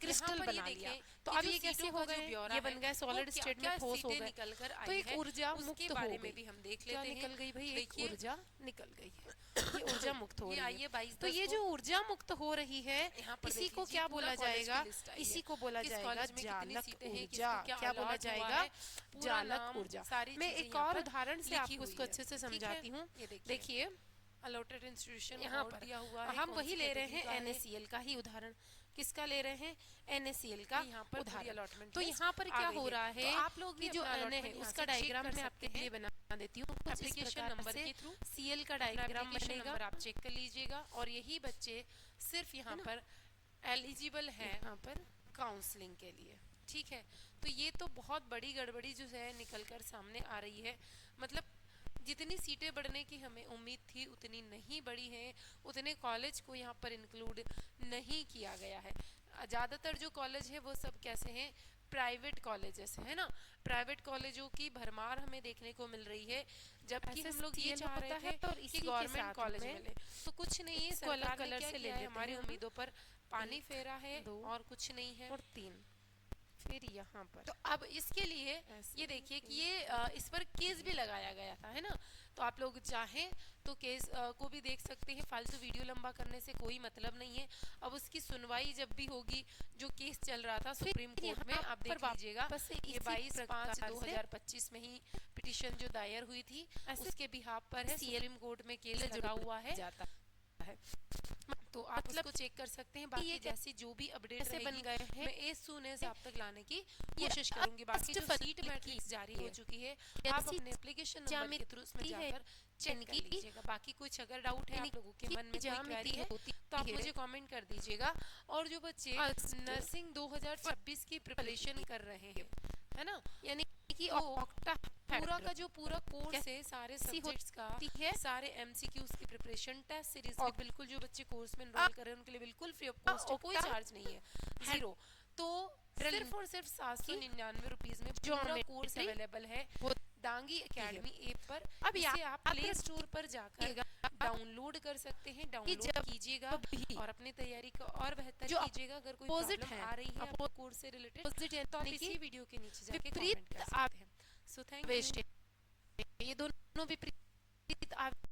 Crystal पर ये बना लिया। देखें तो कि अब जो ये कैसे सीटों हो का जो गए, ब्यौरा ये है, बन गए वो सॉलिड क्या स्टेट क्या में, ठोस हो सीटें गए। निकल कर तो आई एक है, ऊर्जा उसके मुक्त बारे हो में गई। भी हम देख क्या लेते हैं। निकल गई भाई, एक देखिए ऊर्जा निकल गई है, ये ऊर्जा मुक्त हो ये रही आइए है। 22 तो ये 10 जो को ऊर्जा मुक्त हो रही है, यहाँ पर इसी देख को लीजिए, क्या पूरा बोला कॉलेज की जाएगा, लिस्ट आई इसी है, को बोला किस जाएगा कॉलेज में कितनी जालक सीटें हैं, ऊर्जा। किसको क्या बोला अलॉट हुआ जाएगा, है, पूरा जालक नाम, ऊर्जा। सारी मैं चीजें एक यहाँ और पर उदाहरण से लिखी आपको हुई इसको है। अच्छे से ठीक है, समझाती हूँ। ये देखिए देखिए अलॉटेड इंस्टीट्यूशन यहाँ अवार्ड पर दिया हुआ है, हम कौन वही सी ले रहे कैटेगरी हैं का है, NaCl का ही उदाहरण। किसका ले रहे हैं, NaCl का यहाँ पर पूरी उदाहरण। allotment तो list यहाँ पर आ क्या गई हो है। रहा तो है आप लोग भी कि जो अपना Na allotment है यहाँ उसका से check डायग्राम कर मैं सकते आपके हैं। लिए बना देती हूँ कुछ इस एप्लीकेशन प्रकार नंबर से। के थ्रू Cl का डायग्राम एप्लीकेशन बनेगा नंबर आप चेक कर लीजिएगा, और यही बच्चे सिर्फ यहाँ पर एलिजिबल है यहाँ पर। काउंसलिंग के लिए। ठीक है, तो ये तो बहुत बड़ी गड़बड़ी जो है निकल कर सामने आ रही है। मतलब जितनी सीटें बढ़ने की हमें उम्मीद थी उतनी नहीं बढ़ी हैं, उतने कॉलेज को यहाँ पर इंक्लूड नहीं किया गया है। ज़्यादातर जो कॉलेज है वो सब कैसे हैं, प्राइवेट कॉलेजेस है ना। प्राइवेट कॉलेजों की भरमार हमें देखने को मिल रही है, जबकि ऐसे हम लोग ये CL चाह होता रहे है थे और कि इसी के गवर्नमेंट साथ कॉलेज में मिले। तो कुछ नहीं है, इसको अलग सरकार ने कलर क्या से ले किया है, लेते हमारी हैं हम। उम्मीदों पर पानी एक, फेरा है दो और कुछ नहीं है। और 3, फिर फिर यहाँ पर तो अब इसके लिए ऐसे ये देखिए कि ये इस पर केस भी लगाया गया था, है ना। तो आप लोग चाहें तो केस को भी देख सकते हैं, फालतू वीडियो लंबा करने से कोई मतलब नहीं है। अब उसकी सुनवाई जब भी होगी, जो केस चल रहा था सुप्रीम कोर्ट में, आप देख लीजिएगा। वापस से ये इसी 22/5/2025 में ही पिटीशन जो दायर हुई थी ऐसे उसके बिहाफ पर है, CL सुप्रीम कोर्ट में केस जुड़ लगा हुआ है। जाता है। तो आप मतलब उसको चेक कर सकते हैं। बाकी ये जैसी जो भी अपडेट कैसे बन रहेगी गए हैं मैं एज सून एज आप तक लाने की ये कोशिश करूंगी। बाकी जो फर्स्ट सीट मैट्रिक्स जारी हो है। चुकी है, आप जैसी अपने एप्लीकेशन नंबर के थ्रू उसमें ज्यामिति है, जाकर चेक कर इनकी लीजिएगा। बाकी कुछ अगर डाउट है आप लोगों के मन में, कोई ज्यामिति क्वेरी है, होती तो आप है। मुझे कमेंट कर दीजिएगा। और जो बच्चे नर्सिंग 2026 की प्रिपरेशन कर रहे हैं, है ना, यानी कि तो ऑक्टा पूरा का जो पूरा कोर्स है, सारे कैसी सब्जेक्ट्स का, होती है सारे एमसीक्यूज की प्रिपरेशन, टेस्ट सीरीज भी और- बिल्कुल, जो बच्चे कोर्स में एनरोल कर रहे हैं उनके लिए बिल्कुल फ्री ऑफ कॉस्ट है, कोई ऑक्टा चार्ज नहीं है, जीरो। तो सिर्फ और सिर्फ 799 रुपीज में पूरा कोर्स ज्योमेट्री अवेलेबल है दांगी एकेडमी ऐप पर। अब इसे आप प्ले याद स्टोर पर जाकर डाउनलोड कर सकते हैं, डाउनलोड जब कीजिएगा भी और अपनी तैयारी को और बेहतर जो कीजिएगा। अगर कोई opposite प्रॉब्लम है, आ रही है आपको कोर्स से रिलेटेड, opposite तो आप यानी इसी कि वीडियो के नीचे जाके विपरीत कमेंट कर सकते हैं। So thank west you. ये दोनों विपरीत